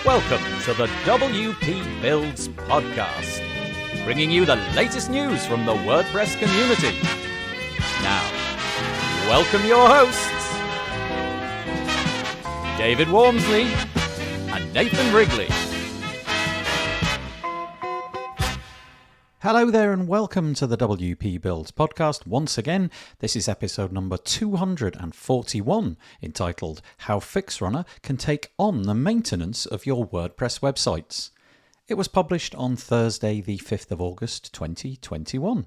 Welcome to the WP Builds podcast, bringing you the latest news from the WordPress community. Now, welcome your hosts, David Wormsley and Nathan Wrigley. Hello there and welcome to the WP Builds podcast. Once again, this is episode number 241, entitled How FixRunner Can Take on the Maintenance of Your WordPress Websites. It was published on Thursday, the 5th of August, 2021.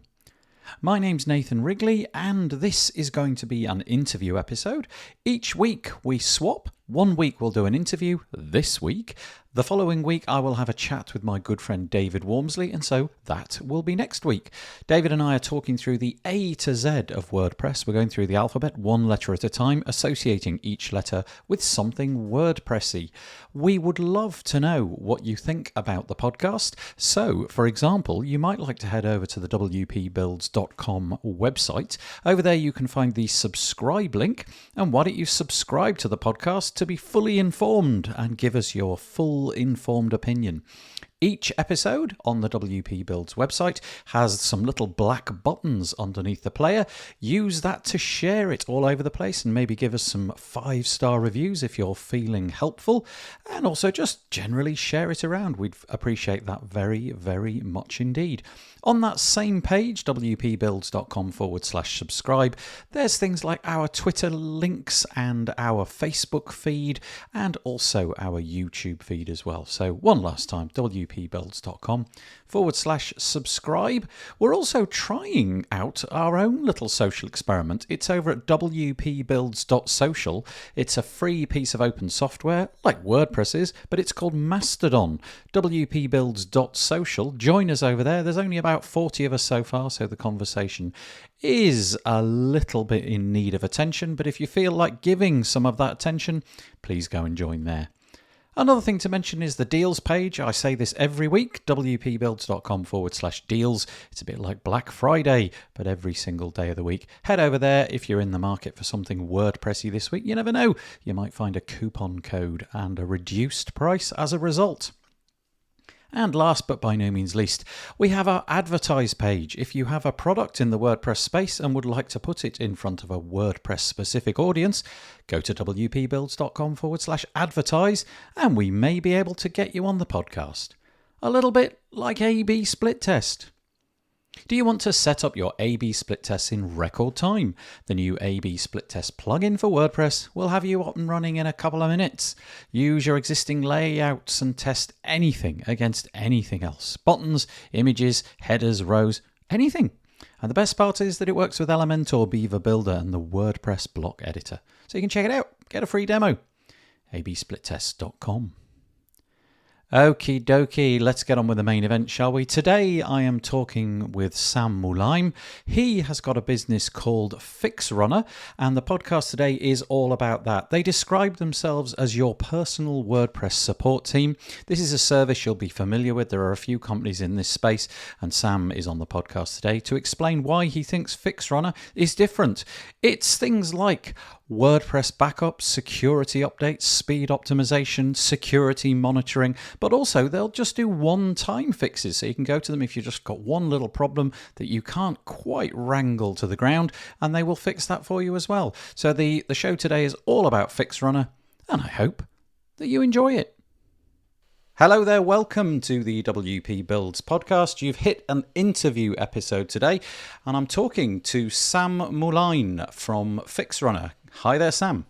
My name's Nathan Wrigley, and this is going to be an interview episode. Each week we swap. 1 week we'll do an interview. This week, the following week, I will have a chat with my good friend David Wormsley, and so that will be next week. David and I are talking through the A to Z of WordPress. We're going through the alphabet one letter at a time, associating each letter with something WordPressy. We would love to know what you think about the podcast. So, for example, you might like to head over to the wpbuilds.com website. Over there you can find the subscribe link, and why don't you subscribe to the podcast to be fully informed and give us your full informed opinion. Each episode on the WP Builds website has some little black buttons underneath the player. Use that to share it all over the place and maybe give us some 5-star reviews if you're feeling helpful. And also just generally share it around. We'd appreciate that very, very much indeed. On that same page, wpbuilds.com/subscribe, there's things like our Twitter links and our Facebook feed and also our YouTube feed as well. So one last time, wpbuilds.com/subscribe. We're also trying out our own little social experiment. It's over at wpbuilds.social. It's a free piece of open software, like WordPress is, but it's called Mastodon. wpbuilds.social. Join us over there. There's only about 40 of us so far, so the conversation is a little bit in need of attention, but if you feel like giving some of that attention, please go and join there. Another thing to mention is the deals page. I say this every week, wpbuilds.com/deals. It's a bit like Black Friday, but every single day of the week. Head over there if you're in the market for something WordPressy this week. You never know, you might find a coupon code and a reduced price as a result. And last but by no means least, we have our advertise page. If you have a product in the WordPress space and would like to put it in front of a WordPress specific audience, go to wpbuilds.com/advertise and we may be able to get you on the podcast. A little bit like A/B split test. Do you want to set up your A/B split tests in record time? The new A/B split test plugin for WordPress will have you up and running in a couple of minutes. Use your existing layouts and test anything against anything else. Buttons, images, headers, rows, anything. And the best part is that it works with Elementor, Beaver Builder and the WordPress block editor. So you can check it out. Get a free demo. absplittest.com. Okie dokie, let's get on with the main event, shall we? Today I am talking with Sam Mulaim. He has got a business called FixRunner, and the podcast today is all about that. They describe themselves as your personal WordPress support team. This is a service you'll be familiar with. There are a few companies in this space, and Sam is on the podcast today to explain why he thinks FixRunner is different. It's things like WordPress backups, security updates, speed optimization, security monitoring, but also they'll just do one-time fixes. So you can go to them if you've just got one little problem that you can't quite wrangle to the ground, and they will fix that for you as well. So the show today is all about FixRunner, and I hope that you enjoy it. Hello there, welcome to the WP Builds podcast. You've hit an interview episode today, and I'm talking to Sam Mulaim from FixRunner. Hi there, Sam.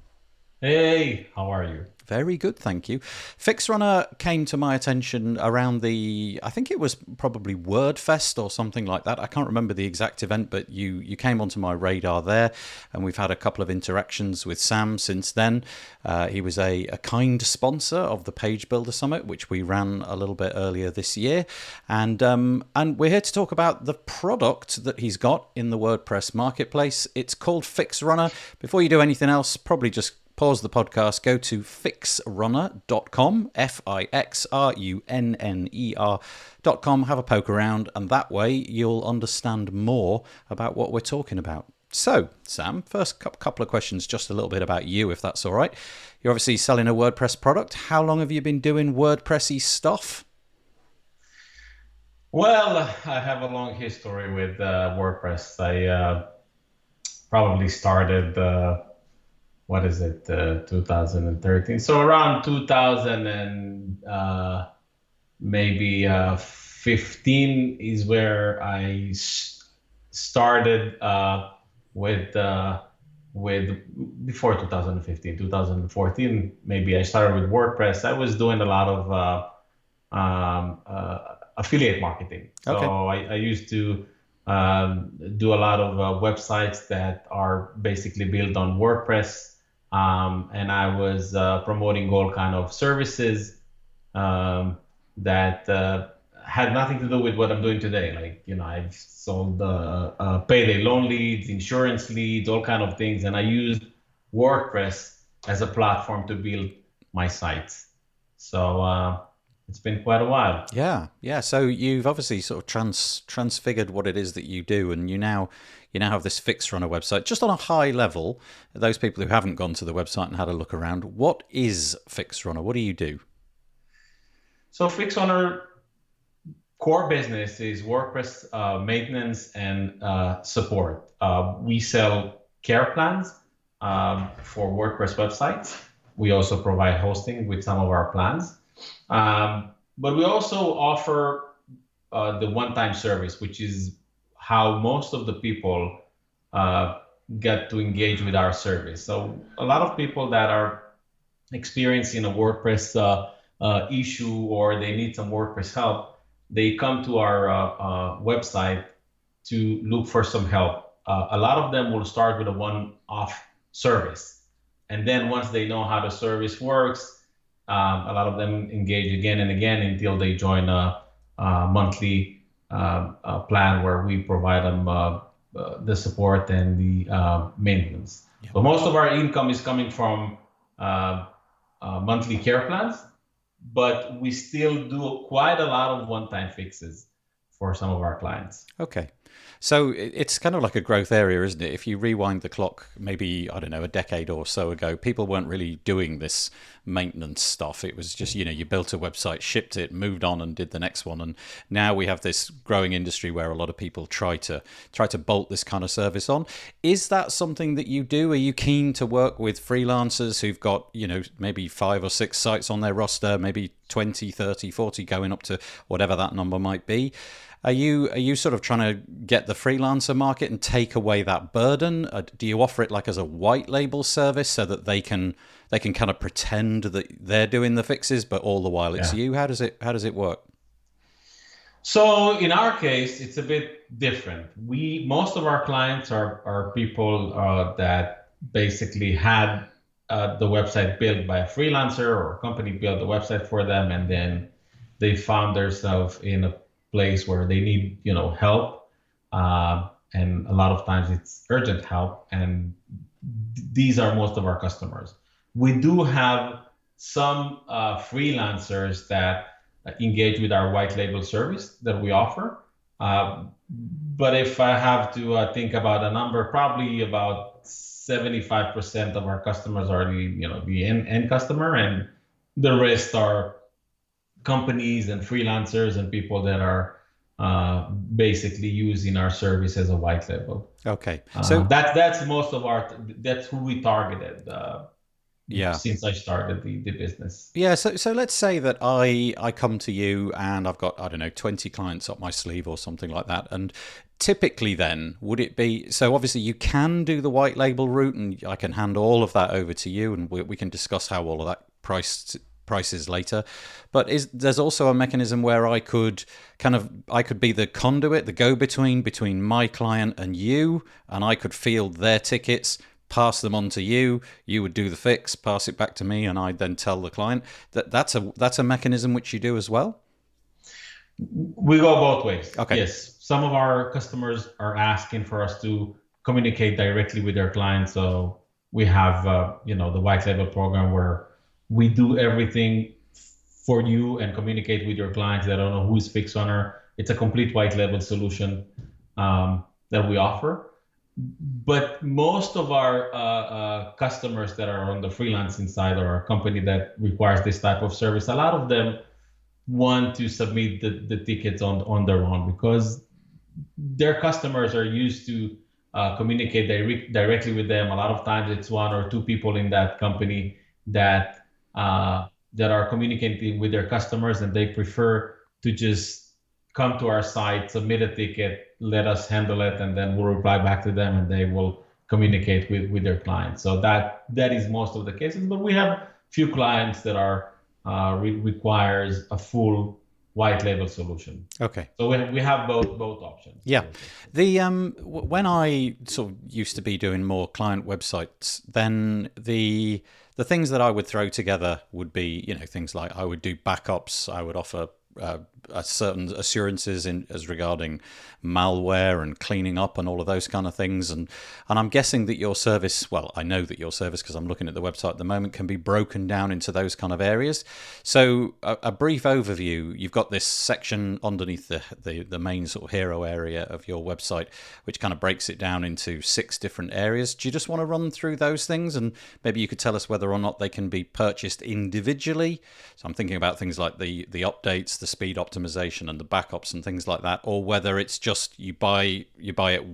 Hey, how are you? Very good, thank you. FixRunner came to my attention around I think it was probably WordFest or something like that. I can't remember the exact event, but you came onto my radar there, and we've had a couple of interactions with Sam since then. He was a kind sponsor of the Page Builder Summit, which we ran a little bit earlier this year. And we're here to talk about the product that he's got in the WordPress marketplace. It's called FixRunner. Before you do anything else, probably just pause the podcast, go to FixRunner.com, FixRunner.com, have a poke around, and that way you'll understand more about what we're talking about. So, Sam, first couple of questions, just a little bit about you, if that's all right. You're obviously selling a WordPress product. How long have you been doing WordPressy stuff? Well, I have a long history with WordPress. I probably started, 2013. So around 2000 and maybe 15 is where I started with before 2015, 2014. Maybe I started with WordPress. I was doing a lot of affiliate marketing. So Okay. I used to do a lot of websites that are basically built on WordPress, and I was promoting all kind of services um, that had nothing to do with what I'm doing today. Like, I've sold payday loan leads, insurance leads, all kind of things, and I used WordPress as a platform to build my sites. So it's been quite a while. Yeah. So you've obviously sort of transfigured what it is that you do, and you now have this FixRunner website. Just on a high level, those people who haven't gone to the website and had a look around, what is FixRunner? What do you do? So FixRunner core business is WordPress maintenance and support. We sell care plans for WordPress websites. We also provide hosting with some of our plans. But we also offer the one-time service, which is how most of the people get to engage with our service. So a lot of people that are experiencing a WordPress issue, or they need some WordPress help, they come to our website to look for some help. A lot of them will start with a one-off service. And then once they know how the service works, a lot of them engage again and again until they join a monthly plan where we provide them the support and the maintenance. Yeah. But most of our income is coming from monthly care plans, but we still do quite a lot of one-time fixes for some of our clients. Okay. So it's kind of like a growth area, isn't it? If you rewind the clock, maybe, I don't know, a decade or so ago, people weren't really doing this maintenance stuff. It was just, you built a website, shipped it, moved on and did the next one. And now we have this growing industry where a lot of people try to bolt this kind of service on. Is that something that you do? Are you keen to work with freelancers who've got, maybe 5 or 6 sites on their roster, maybe 20, 30, 40, going up to whatever that number might be? Are you sort of trying to get the freelancer market and take away that burden? Do you offer it like as a white label service so that they can kind of pretend that they're doing the fixes, but all the while it's you? How does it work? So in our case, it's a bit different. Most of our clients are people that basically had the website built by a freelancer, or a company built the website for them, and then they found themselves in a place where they need help, and a lot of times it's urgent help, and these are most of our customers. We do have some freelancers that engage with our white label service that we offer, but if I have to think about a number, probably about 75% of our customers are the end customer, and the rest are companies and freelancers and people that are basically using our service as a white label. Okay, so that's most of that's who we targeted. Yeah. Since I started the business. Yeah, so let's say that I come to you and I've got, I don't know, 20 clients up my sleeve or something like that. And typically then, would it be, so obviously you can do the white label route and I can hand all of that over to you, and we can discuss how all of that prices later. But there's also a mechanism where I could be the conduit, the go-between my client and you, and I could field their tickets, pass them on to you. You would do the fix, pass it back to me, and I'd then tell the client. That's a mechanism which you do as well? We go both ways. Okay. Yes. Some of our customers are asking for us to communicate directly with their clients. So we have, the white label program where we do everything for you and communicate with your clients. They don't know who is FixRunner. It's a complete white label solution that we offer. But most of our customers that are on the freelancing side or a company that requires this type of service, a lot of them want to submit the tickets on their own because their customers are used to communicate directly with them. A lot of times it's one or two people in that company that that are communicating with their customers, and they prefer to just come to our site, submit a ticket, let us handle it, and then we'll reply back to them, and they will communicate with their clients. So that is most of the cases, but we have few clients that are requires a full white label solution. Okay. So we have both options. Yeah. The when I sort of used to be doing more client websites, then the things that I would throw together would be, things like I would do backups, I would offer a certain assurances as regarding malware and cleaning up and all of those kind of things, and I'm guessing that your service, well, I know that your service, because I'm looking at the website at the moment, can be broken down into those kind of areas. So a brief overview: you've got this section underneath the main sort of hero area of your website, which kind of breaks it down into 6 different areas. Do you just want to run through those things, and maybe you could tell us whether or not they can be purchased individually? So I'm thinking about things like the updates, the speed optimization, and the backups and things like that, or whether it's just you buy it,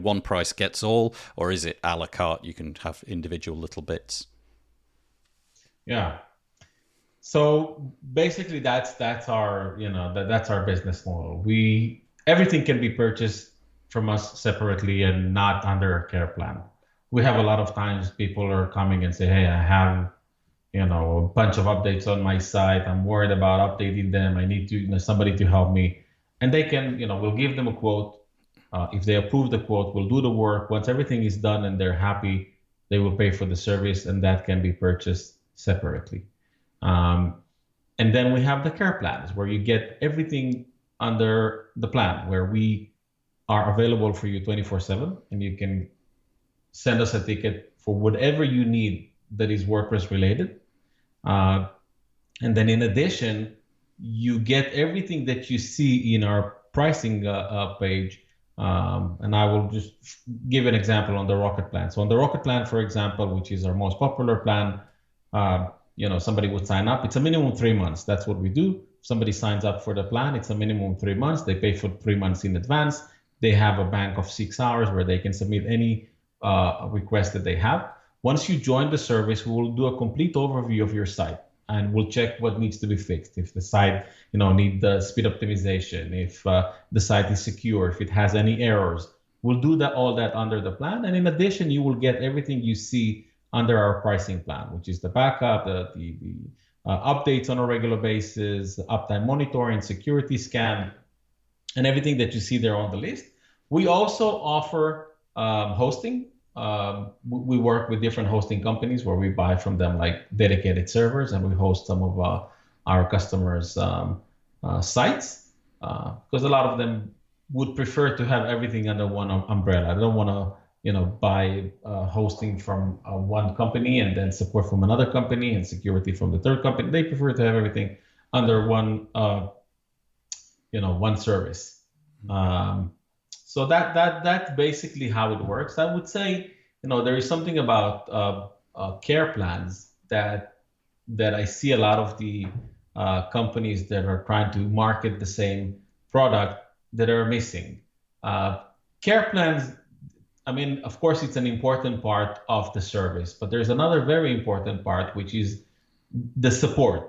one price gets all, or is it a la carte? You can have individual little bits. Yeah. So basically, that's our that's our business model. Everything can be purchased from us separately and not under a care plan. We have a lot of times people are coming and say, "Hey, I have a bunch of updates on my site. I'm worried about updating them. I need to somebody to help me." And they can, we'll give them a quote. If they approve the quote, we'll do the work. Once everything is done and they're happy, they will pay for the service, and that can be purchased separately. And then we have the care plans, where you get everything under the plan, where we are available for you 24/7, and you can send us a ticket for whatever you need that is WordPress related. And then in addition, you get everything that you see in our pricing page. And I will just give an example on the Rocket plan. So on the Rocket plan, for example, which is our most popular plan, somebody would sign up. It's a minimum 3 months. That's what we do. If somebody signs up for the plan, it's a minimum 3 months. They pay for 3 months in advance. They have a bank of 6 hours where they can submit any request that they have. Once you join the service, we will do a complete overview of your site, and we'll check what needs to be fixed. If the site, need the speed optimization, if the site is secure, if it has any errors, we'll do all that under the plan. And in addition, you will get everything you see under our pricing plan, which is the backup, the updates on a regular basis, uptime monitoring, security scan, and everything that you see there on the list. We also offer hosting. We work with different hosting companies where we buy from them like dedicated servers, and we host some of our customers' sites, because a lot of them would prefer to have everything under one umbrella. They don't want to buy hosting from one company and then support from another company and security from the third company. They prefer to have everything under one one service. So that's basically how it works. I would say, there is something about care plans that I see a lot of the companies that are trying to market the same product that are missing. Care plans, of course, it's an important part of the service, but there's another very important part, which is the support.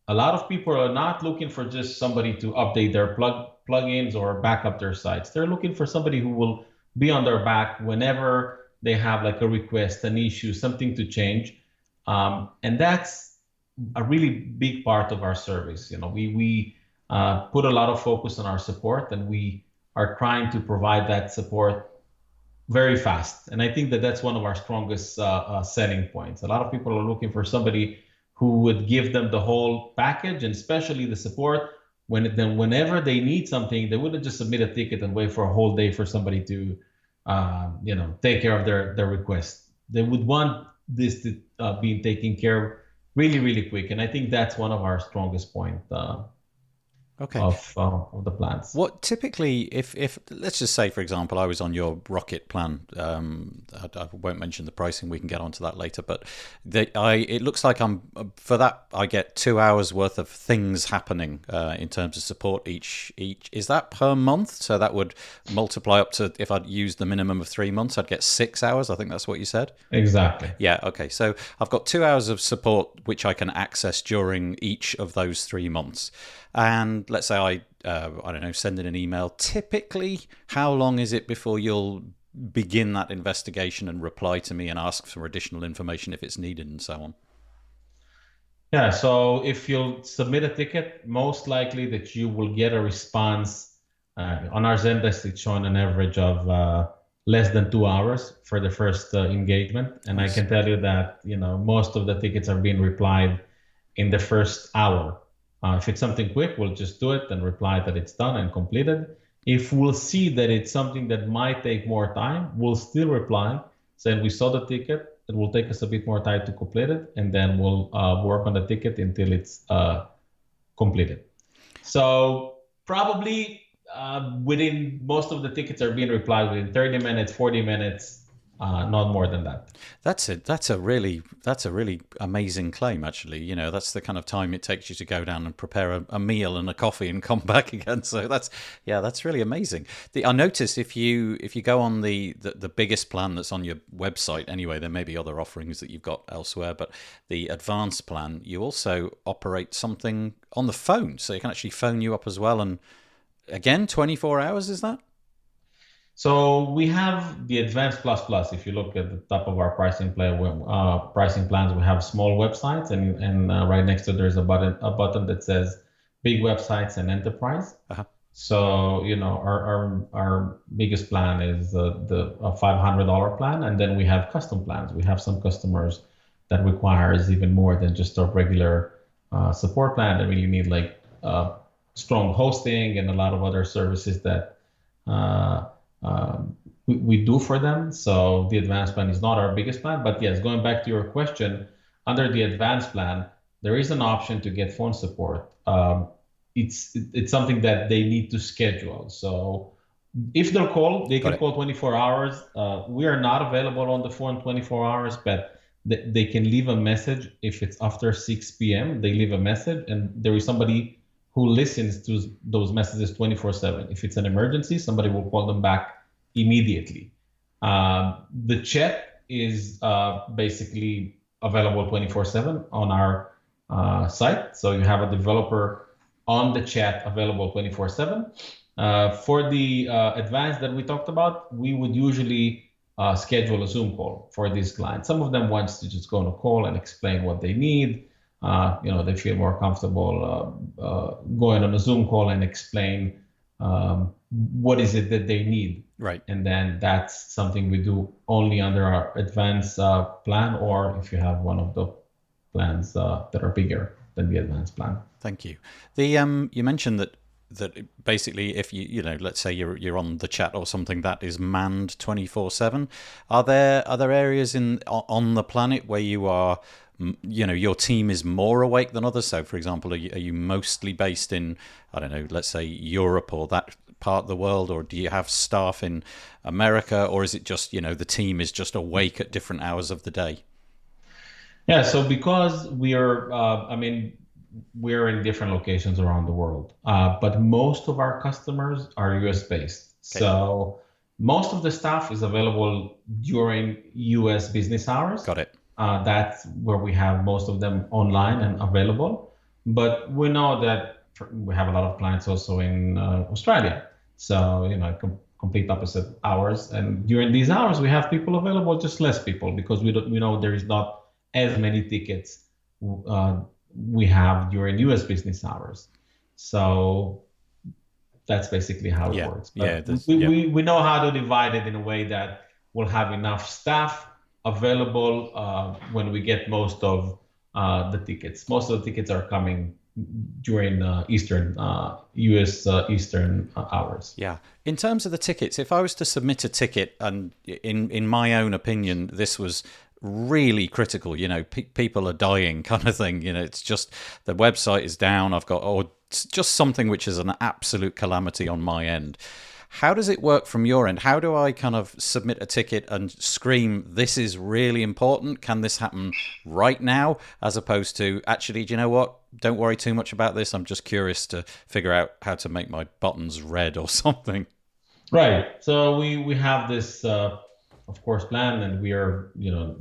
A lot of people are not looking for just somebody to update their plugins or back up their sites. They're looking for somebody who will be on their back whenever they have like a request, an issue, something to change. And that's a really big part of our service. We put a lot of focus on our support, and we are trying to provide that support very fast. And I think that that's one of our strongest selling points. A lot of people are looking for somebody who would give them the whole package, and especially the support. Whenever they need something, they wouldn't just submit a ticket and wait for a whole day for somebody to, take care of their request. They would want this to be taken care of really, really quick. And I think that's one of our strongest points. Okay. of the plans. What typically, if let's just say, for example, I was on your Rocket plan, I won't mention the pricing. We can get onto that later. But it looks like for that I get 2 hours worth of things happening in terms of support each. Is that per month? So that would multiply up to, if I'd used the minimum of 3 months, I'd get 6 hours. I think that's what you said. Exactly. Yeah. Okay. So I've got 2 hours of support which I can access during each of those 3 months. And let's say I don't know, send in an email. Typically, how long is it before you'll begin that investigation and reply to me and ask for additional information if it's needed and so on? Yeah, so if you'll submit a ticket, most likely that you will get a response. On our Zendesk, it's showing an average of less than 2 hours for the first engagement. And I can tell you that, most of the tickets are being replied in the first hour. If it's something quick, we'll just do it and reply that it's done and completed. If we'll see that it's something that might take more time, we'll still reply saying we saw the ticket. It will take us a bit more time to complete it, and then we'll work on the ticket until it's completed. So probably within, most of the tickets are being replied within 30 minutes, 40 minutes, not more than that. That's a really amazing claim, actually. That's the kind of time it takes you to go down and prepare a meal and a coffee and come back again. So that's really amazing. I noticed if you go on the biggest plan that's on your website anyway, there may be other offerings that you've got elsewhere, but the advanced plan, you also operate something on the phone, so you can actually phone you up as well. And again, 24 hours, is that? So we have the Advanced Plus Plus. If you look at the top of our pricing plans, we have small websites, and right next to there's a button that says big websites and enterprise. Uh-huh. So our biggest plan is the $500 plan, and then we have custom plans. We have some customers that requires even more than just a regular support plan. They really need like strong hosting and a lot of other services that we do for them. So the advanced plan is not our biggest plan, but yes, going back to your question, under the advanced plan, there is an option to get phone support. It's something that they need to schedule. So if they'll call, they can call 24 hours. We are not available on the phone 24 hours, but they can leave a message. If it's after 6 p.m., they leave a message, and there is somebody who listens to those messages 24/7. If it's an emergency, somebody will call them back immediately. The chat is basically available 24/7 on our site. So you have a developer on the chat available 24/7. For the advanced that we talked about, we would usually schedule a Zoom call for these clients. Some of them want to just go on a call and explain what they need. They feel more comfortable going on a Zoom call and explain what is it that they need. Right. And then that's something we do only under our advanced plan, or if you have one of the plans that are bigger than the advanced plan. Thank you. You mentioned that basically if you let's say you're on the chat or something that is manned 24/7, are there areas on the planet where you are, your team is more awake than others? So, for example, are you mostly based in, I don't know, let's say Europe or that part of the world, or do you have staff in America, or is it just, the team is just awake at different hours of the day? Yeah, so because we're in different locations around the world, but most of our customers are US based. Okay. So most of the staff is available during US business hours. Got it. That's where we have most of them online and available. But we know that we have a lot of clients also in Australia. So, complete opposite hours. And during these hours, we have people available, just less people, because we know there is not as many tickets we have during US business hours. So that's basically how it works. But we know how to divide it in a way that we'll have enough staff available when we get most of the tickets. Most of the tickets are coming during US Eastern hours. Yeah. In terms of the tickets, if I was to submit a ticket, and in my own opinion, this was really critical, people are dying kind of thing, it's just the website is down, I've got, or just something which is an absolute calamity on my end. How does it work from your end? How do I kind of submit a ticket and scream, this is really important? Can this happen right now? As opposed to, actually, do you know what? Don't worry too much about this. I'm just curious to figure out how to make my buttons red or something. Right. So we have this, of course, plan, and we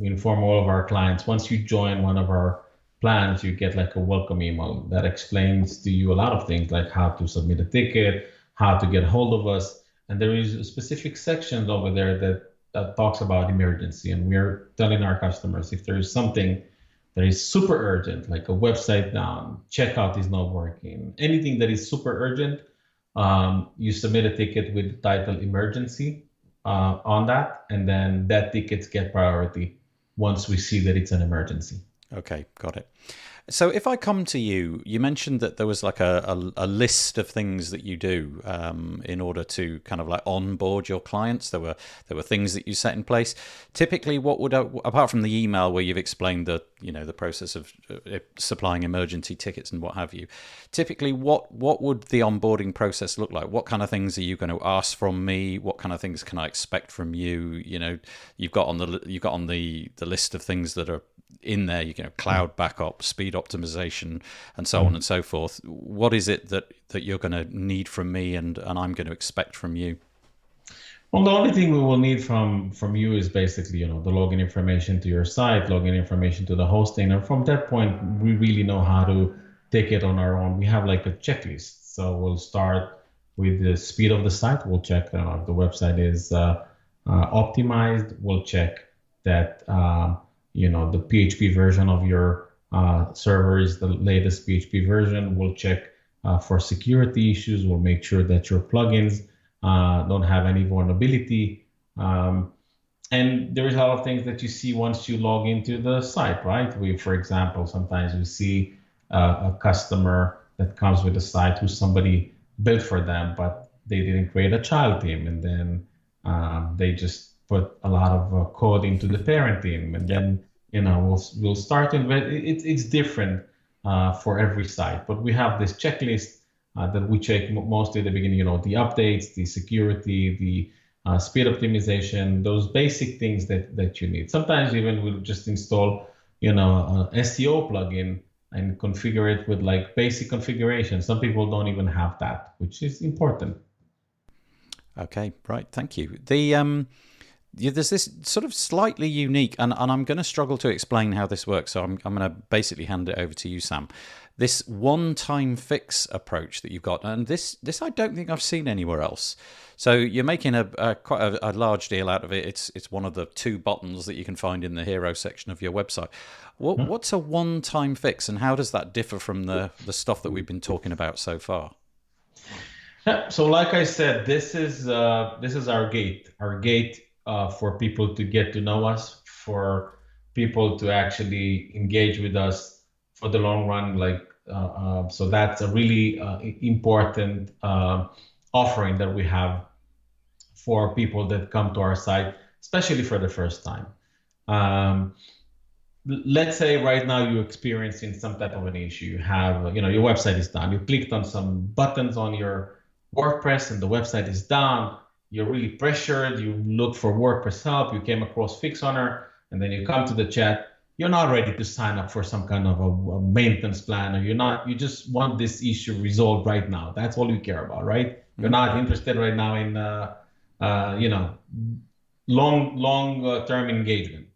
inform all of our clients. Once you join one of our plans, you get like a welcome email that explains to you a lot of things, like how to submit a ticket, how to get hold of us. And there is a specific section over there that talks about emergency. And we are telling our customers, if there is something that is super urgent, like a website down, checkout is not working, anything that is super urgent, you submit a ticket with the title emergency on that, and then that tickets get priority once we see that it's an emergency. Okay, got it. So if I come to you, you mentioned that there was like a list of things that you do in order to kind of like onboard your clients. There were things that you set in place. Typically, what would, apart from the email where you've explained the process of supplying emergency tickets and what have you, typically what would the onboarding process look like? What kind of things are you going to ask from me? What kind of things can I expect from you? You've got on the list of things that are in there, cloud backup, speed optimization, and so on and so forth. What is it that you're going to need from me and I'm going to expect from you? Well, the only thing we will need from you is basically, the login information to your site, login information to the hosting. And from that point, we really know how to take it on our own. We have like a checklist. So we'll start with the speed of the site. We'll check if the website is optimized. We'll check that the PHP version of your server is the latest PHP version. We'll check for security issues. We'll make sure that your plugins don't have any vulnerability. And there's a lot of things that you see once you log into the site, right? For example, sometimes we see a customer that comes with a site who somebody built for them, but they didn't create a child team, and then they just put a lot of code into the parent team, and then we'll start in. It's different for every site, but we have this checklist that we check mostly at the beginning. The updates, the security, the speed optimization, those basic things that you need. Sometimes even we'll just install an SEO plugin and configure it with like basic configuration. Some people don't even have that, which is important. Okay, right. Thank you. There's this sort of slightly unique, and I'm going to struggle to explain how this works, so I'm going to basically hand it over to you, Sam. This one-time fix approach that you've got, and this I don't think I've seen anywhere else. So you're making quite a large deal out of it. It's one of the 2 buttons that you can find in the hero section of your website. What's a one-time fix, and how does that differ from the stuff that we've been talking about so far? Yeah, so like I said, this is our gate. Our gate for people to get to know us, for people to actually engage with us for the long run. So that's a really important offering that we have for people that come to our site, especially for the first time. Let's say right now you're experiencing some type of an issue. You have, your website is down. You clicked on some buttons on your WordPress and the website is down. You're really pressured. You look for WordPress help. You came across FixRunner, and then you come to the chat. You're not ready to sign up for some kind of a maintenance plan, or you just want this issue resolved right now. That's all you care about, right? You're not interested right now in, long-term engagement.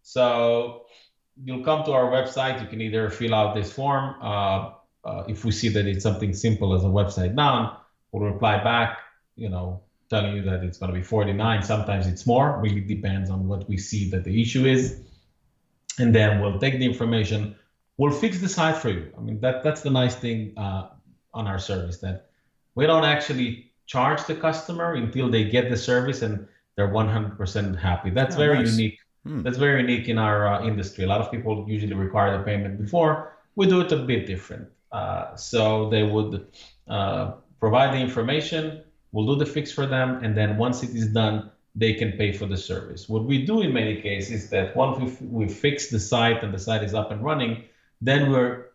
So you'll come to our website. You can either fill out this form. If we see that it's something simple as a website down, we'll reply back, telling you that it's going to be $49. Sometimes it's more. Really depends on what we see that the issue is. And then we'll take the information. We'll fix the site for you. I mean, that's the nice thing on our service, that we don't actually charge the customer until they get the service and they're 100% happy. That's very nice. Unique. That's very unique in our industry. A lot of people usually require the payment before. We do it a bit different. So they would provide the information. We'll do the fix for them, and then once it is done, they can pay for the service. What we do in many cases is that once we fix the site and the site is up and running, then we're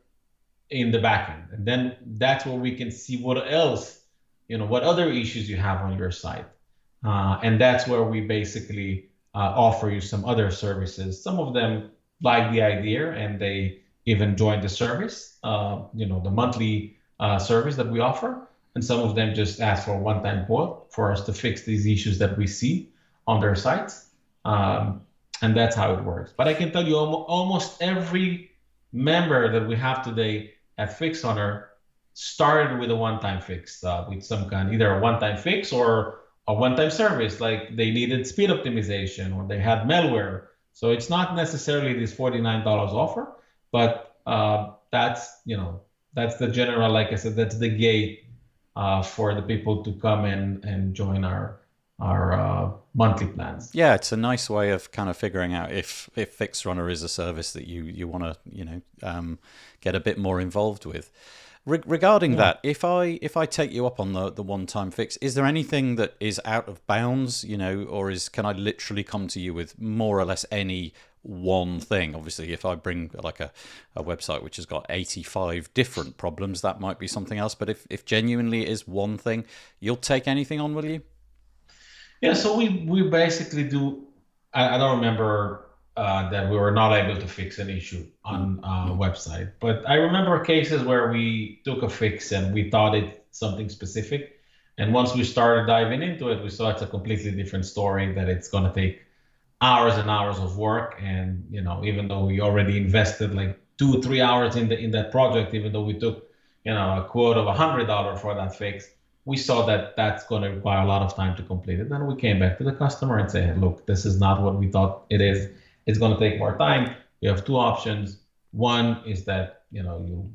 in the backend. And then that's where we can see what else, what other issues you have on your site. And that's where we basically offer you some other services. Some of them like the idea and they even join the service, the monthly service that we offer. And some of them just ask for a one-time quote for us to fix these issues that we see on their sites. And that's how it works. But I can tell you almost every member that we have today at FixRunner started with a one-time fix, with some kind, either a one-time fix or a one-time service, like they needed speed optimization or they had malware. So it's not necessarily this $49 offer, but that's the general, like I said, that's the gate for the people to come in and join our monthly plans. Yeah, it's a nice way of kind of figuring out if FixRunner is a service that you want to get a bit more involved with. Regarding that, if I take you up on the one-time fix, is there anything that is out of bounds, or can I literally come to you with more or less any one thing? Obviously, if I bring like a website which has got 85 different problems, that might be something else. But if genuinely it is one thing, you'll take anything on, will you? Yeah, so we basically do. I don't remember that we were not able to fix an issue on a website, but I remember cases where we took a fix and we thought it something specific, and once we started diving into it, we saw it's a completely different story. That it's going to take hours and hours of work, and even though we already invested like 2-3 hours in that project, even though we took a quote of $100 for that fix, we saw that that's going to require a lot of time to complete it. Then we came back to the customer and said, look, this is not what we thought it is. It's going to take more time. You have two options. One is that, you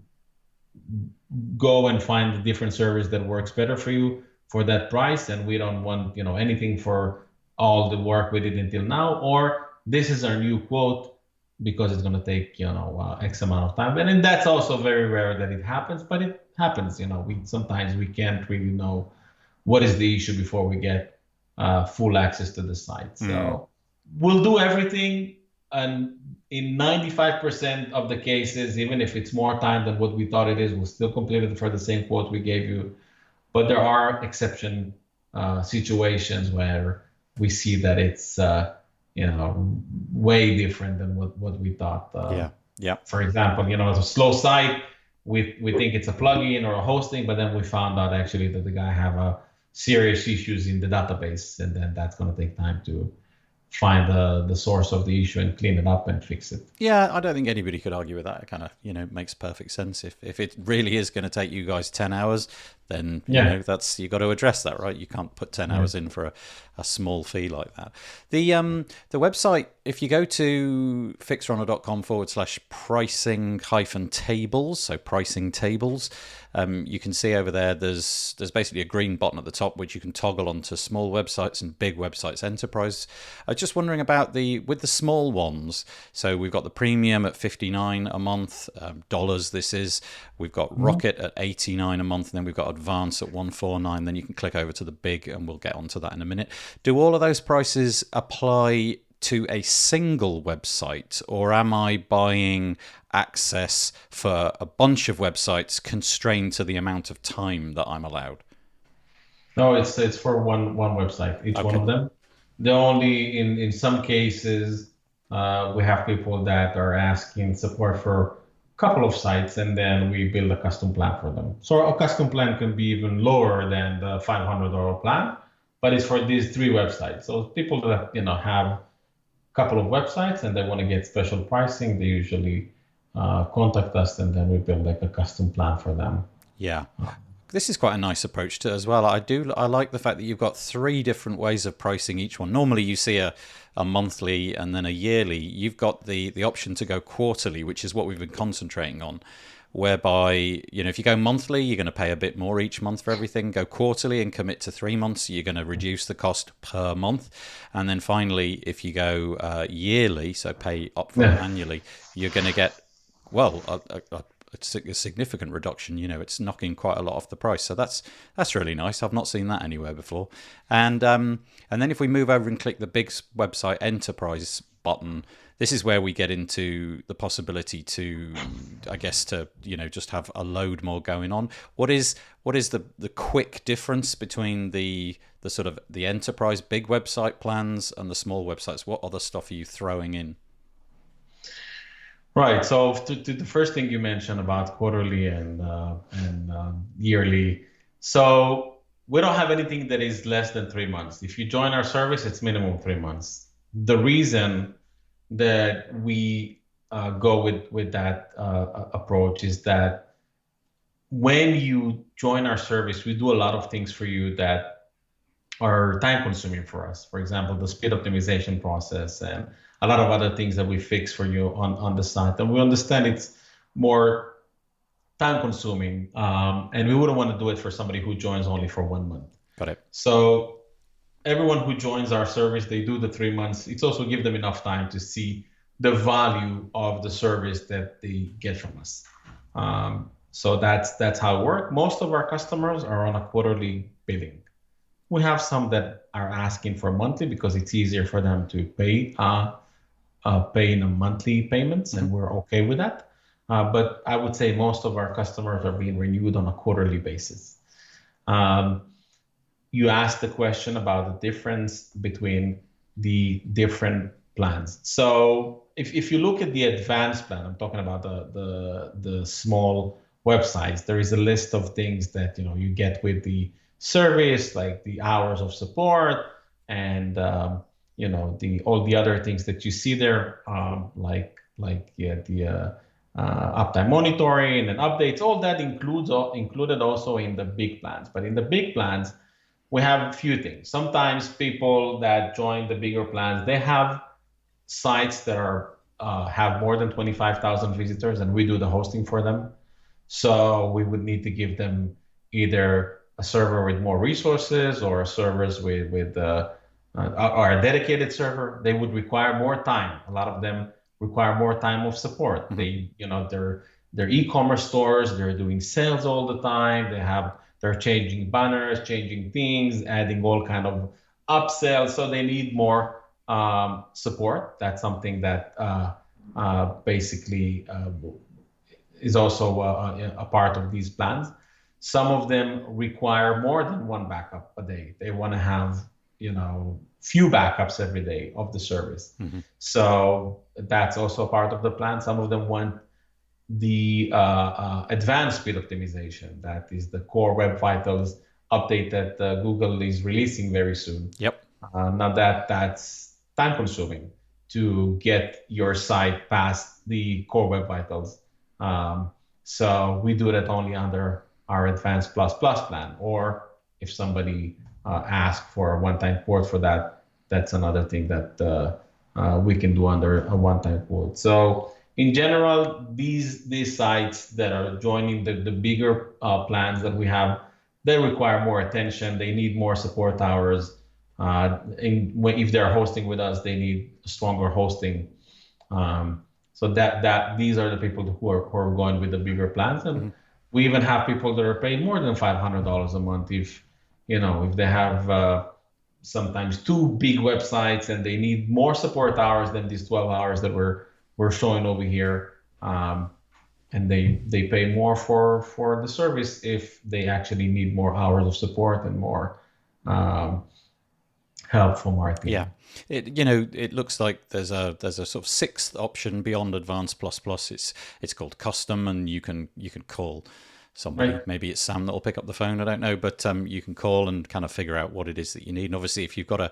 go and find a different service that works better for you for that price. And we don't want, anything for all the work we did until now, or this is our new quote because it's going to take, X amount of time. And then that's also very rare that it happens, but it happens. Sometimes we can't really know what is the issue before we get full access to the site. So we'll do everything, and in 95% of the cases, even if it's more time than what we thought it is, we'll still complete it for the same quote we gave you. But there are exception situations where we see that it's way different than what we thought. Yeah. For example, it's a slow site. We think it's a plugin or a hosting, but then we found out actually that the guy have serious issues in the database, and then that's going to take time to find the source of the issue and clean it up and fix it. Yeah, I don't think anybody could argue with that. It kind of, makes perfect sense. If it really is going to take you guys 10 hours, then that's, you got to address that, right? You can't put 10 hours in for a small fee like that. The website, if you go to fixrunner.com/pricing-tables, so pricing tables, you can see over there there's basically a green button at the top which you can toggle onto small websites and big websites, enterprise. I was just wondering about with the small ones. So we've got the premium at $59 a month, dollars this is. We've got Rocket at $89 a month, and then we've got Advance at $149. Then you can click over to the big, and we'll get onto that in a minute. Do all of those prices apply to a single website, or am I buying access for a bunch of websites constrained to the amount of time that I'm allowed? No, it's for one website, each one of them. The only in some cases we have people that are asking support for a couple of sites, and then we build a custom plan for them. So a custom plan can be even lower than the $500 plan, but it's for these 3 websites. So people that have a couple of websites and they want to get special pricing, they usually contact us, and then we build like a custom plan for them. Yeah. This is quite a nice approach to it as well. I like the fact that you've got 3 different ways of pricing each one. Normally you see a monthly and then a yearly. You've got the option to go quarterly, which is what we've been concentrating on, whereby, if you go monthly, you're going to pay a bit more each month for everything. Go quarterly and commit to 3 months, you're going to reduce the cost per month. And then finally, if you go yearly, so pay upfront annually, you're going to get, a significant reduction. It's knocking quite a lot off the price. So that's really nice. I've not seen that anywhere before. And then if we move over and click the big website enterprise button, this is where we get into the possibility to, I guess, to just have a load more going on. What is the quick difference between the sort of the enterprise big website plans and the small websites? What other stuff are you throwing in? Right. So to the first thing you mentioned about quarterly and yearly. So we don't have anything that is less than 3 months. If you join our service, it's minimum 3 months. The reason that we go with that approach is that when you join our service, we do a lot of things for you that are time consuming for us. For example, the speed optimization process and a lot of other things that we fix for you on the site. And we understand it's more time consuming, and we wouldn't want to do it for somebody who joins only for 1 month. Got it. So everyone who joins our service, they do the 3 months. It's also give them enough time to see the value of the service that they get from us. So that's how it works. Most of our customers are on a quarterly billing. We have some that are asking for monthly because it's easier for them to pay in a monthly payments, and we're okay with that. But I would say most of our customers are being renewed on a quarterly basis. You asked the question about the difference between the different plans. So if you look at the advanced plan, I'm talking about the small websites, there is a list of things that you get with the service, like the hours of support and all the other things that you see there, like the uptime monitoring and updates. All that included also in the big plans. But in the big plans, we have a few things. Sometimes people that join the bigger plans, they have sites that have more than 25,000 visitors, and we do the hosting for them. So we would need to give them either a server with more resources or servers with or a dedicated server. They would require more time. A lot of them require more time of support. They're e-commerce stores. They're doing sales all the time. They're changing banners, changing things, adding all kind of upsells. So they need more support. That's something that basically is also a part of these plans. Some of them require more than one backup a day. They want to have, few backups every day of the service. So that's also part of the plan. Some of them want the advanced speed optimization. That is the core Web Vitals update that Google is releasing very soon. Yep. Now that's time consuming to get your site past the core Web Vitals. So we do that only under our Advanced Plus Plus plan, or if somebody asks for a one-time quote for that, that's another thing that we can do under a one-time quote. So in general, these sites that are joining the bigger plans that we have, they require more attention. They need more support hours. If they're hosting with us, they need stronger hosting. So that these are the people who are going with the bigger plans, and we even have people that are paying more than $500 a month if they have sometimes two big websites and they need more support hours than these 12 hours that we're showing over here, and they pay more for the service if they actually need more hours of support and more help from our team. Yeah. It looks like there's a sort of sixth option beyond Advanced Plus Plus. It's called Custom, and you can call somebody. Right. Maybe it's Sam that'll pick up the phone. I don't know, but you can call and kind of figure out what it is that you need. And obviously, if you've got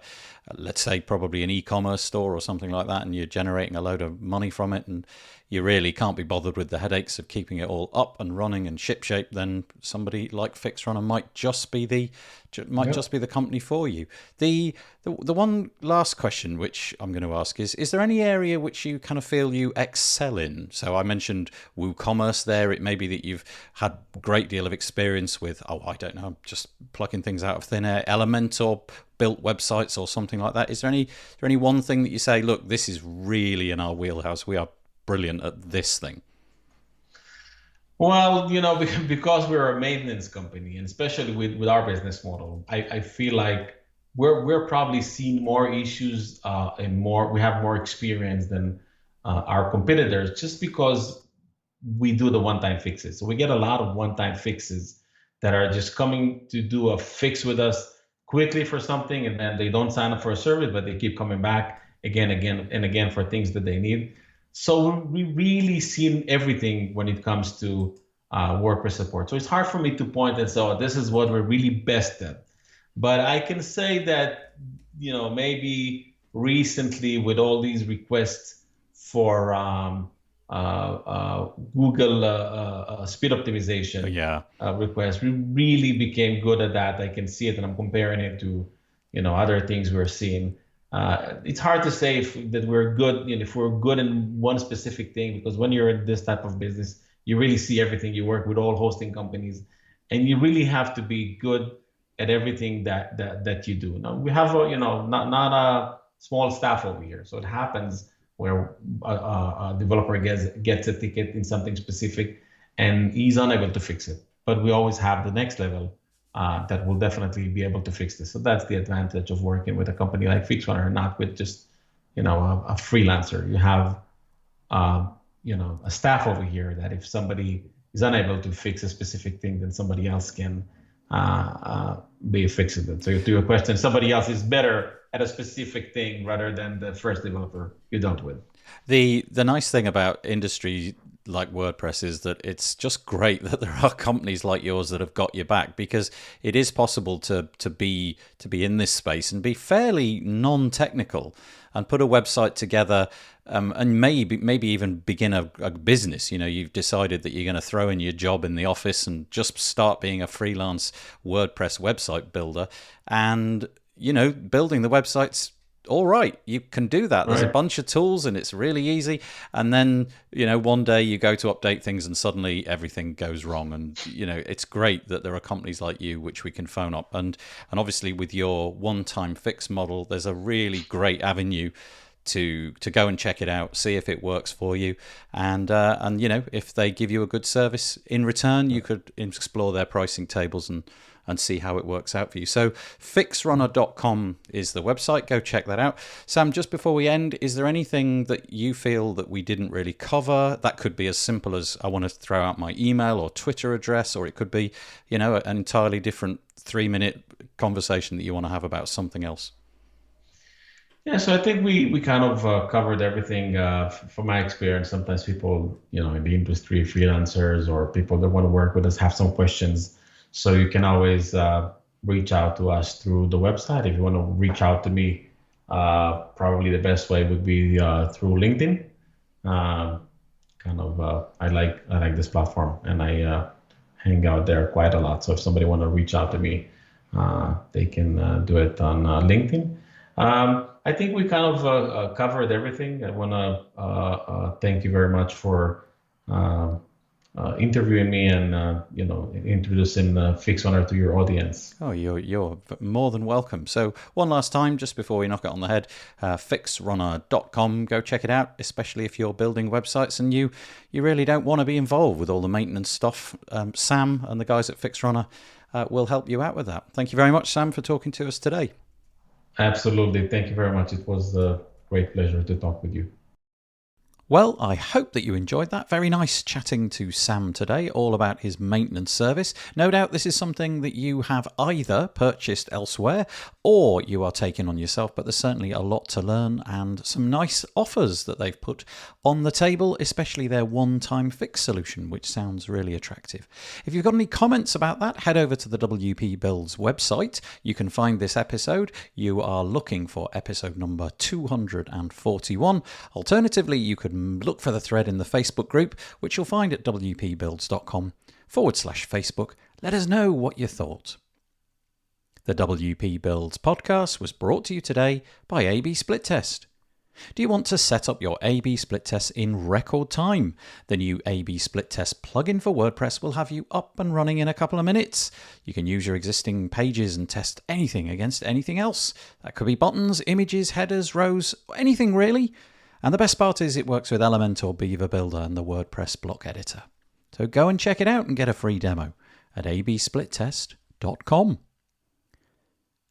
let's say probably an e-commerce store or something like that, and you're generating a load of money from it, and you really can't be bothered with the headaches of keeping it all up and running and shipshape, then somebody like FixRunner might just be the company for you. The one last question which I'm going to ask is there any area which you kind of feel you excel in? So I mentioned WooCommerce there. It may be that you've had a great deal of experience with, I don't know, just plucking things out of thin air, Elementor, built websites or something like that. Is there any one thing that you say, look, this is really in our wheelhouse, we are brilliant at this thing? Well, because we're a maintenance company, and especially with our business model, I feel like we're probably seeing more issues and we have more experience than our competitors, just because we do the one-time fixes. So we get a lot of one-time fixes that are just coming to do a fix with us quickly for something, and then they don't sign up for a service, but they keep coming back again, and again for things that they need. So we really seen everything when it comes to WordPress support. So it's hard for me to point and say, oh, this is what we're really best at. But I can say that, maybe recently with all these requests for Google speed optimization requests, we really became good at that. I can see it, and I'm comparing it to, other things we're seeing. It's hard to say that we're good, if we're good in one specific thing, because when you're in this type of business, you really see everything. You work with all hosting companies, and you really have to be good at everything that you do. Now we have not a small staff over here, so it happens where a developer gets a ticket in something specific and he's unable to fix it. But we always have the next level that will definitely be able to fix this. So that's the advantage of working with a company like FixRunner, not with just a freelancer. You have a staff over here that if somebody is unable to fix a specific thing, then somebody else can be fixing it. So to your question, somebody else is better at a specific thing rather than the first developer you dealt with. The nice thing about industry like WordPress is that it's just great that there are companies like yours that have got your back, because it is possible to be in this space and be fairly non-technical and put a website together, and maybe even begin a business. You've decided that you're going to throw in your job in the office and just start being a freelance WordPress website builder, and building the websites. All right, you can do that. There's a bunch of tools and it's really easy. And then, one day you go to update things and suddenly everything goes wrong. And, it's great that there are companies like you which we can phone up. And obviously with your one-time fix model, there's a really great avenue to go and check it out, see if it works for you. And if they give you a good service in return, you could explore their pricing tables and see how it works out for you. So FixRunner.com is the website. Go check that out. Sam, just before we end, is there anything that you feel that we didn't really cover? That could be as simple as I want to throw out my email or Twitter address, or it could be, an entirely different 3-minute conversation that you want to have about something else. Yeah, so I think we kind of covered everything from my experience. Sometimes people, in the industry, freelancers or people that want to work with us have some questions. So you can always reach out to us through the website. If you want to reach out to me, probably the best way would be through LinkedIn. I like this platform, and I hang out there quite a lot. So if somebody want to reach out to me, they can do it on LinkedIn. I think we kind of covered everything. I want to thank you very much for interviewing me and introducing FixRunner to your audience. Oh, you're more than welcome. So one last time, just before we knock it on the head, FixRunner.com. Go check it out, especially if you're building websites and you really don't want to be involved with all the maintenance stuff. Sam and the guys at FixRunner will help you out with that. Thank you very much, Sam, for talking to us today. Absolutely. Thank you very much. It was a great pleasure to talk with you. Well, I hope that you enjoyed that. Very nice chatting to Sam today, all about his maintenance service. No doubt this is something that you have either purchased elsewhere or you are taking on yourself, but there's certainly a lot to learn and some nice offers that they've put on the table, especially their one-time fix solution, which sounds really attractive. If you've got any comments about that, head over to the WP Builds website. You can find this episode. You are looking for episode number 241. Alternatively, you could look for the thread in the Facebook group, which you'll find at wpbuilds.com/Facebook. Let us know what you thought. The WP Builds podcast was brought to you today by A/B Split Test. Do you want to set up your A/B split test in record time? The new A/B split test plugin for WordPress will have you up and running in a couple of minutes. You can use your existing pages and test anything against anything else. That could be buttons, images, headers, rows, anything really. And the best part is it works with Elementor, Beaver Builder and the WordPress block editor. So go and check it out and get a free demo at absplittest.com.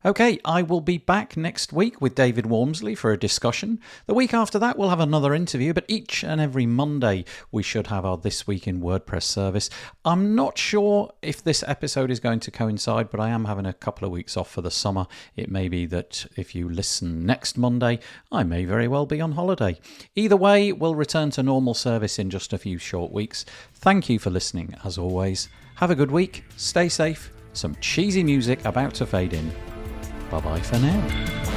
Okay, I will be back next week with David Wormsley for a discussion. The week after that, we'll have another interview, but each and every Monday, we should have our This Week in WordPress service. I'm not sure if this episode is going to coincide, but I am having a couple of weeks off for the summer. It may be that if you listen next Monday, I may very well be on holiday. Either way, we'll return to normal service in just a few short weeks. Thank you for listening, as always. Have a good week, stay safe, some cheesy music about to fade in. Bye-bye for now.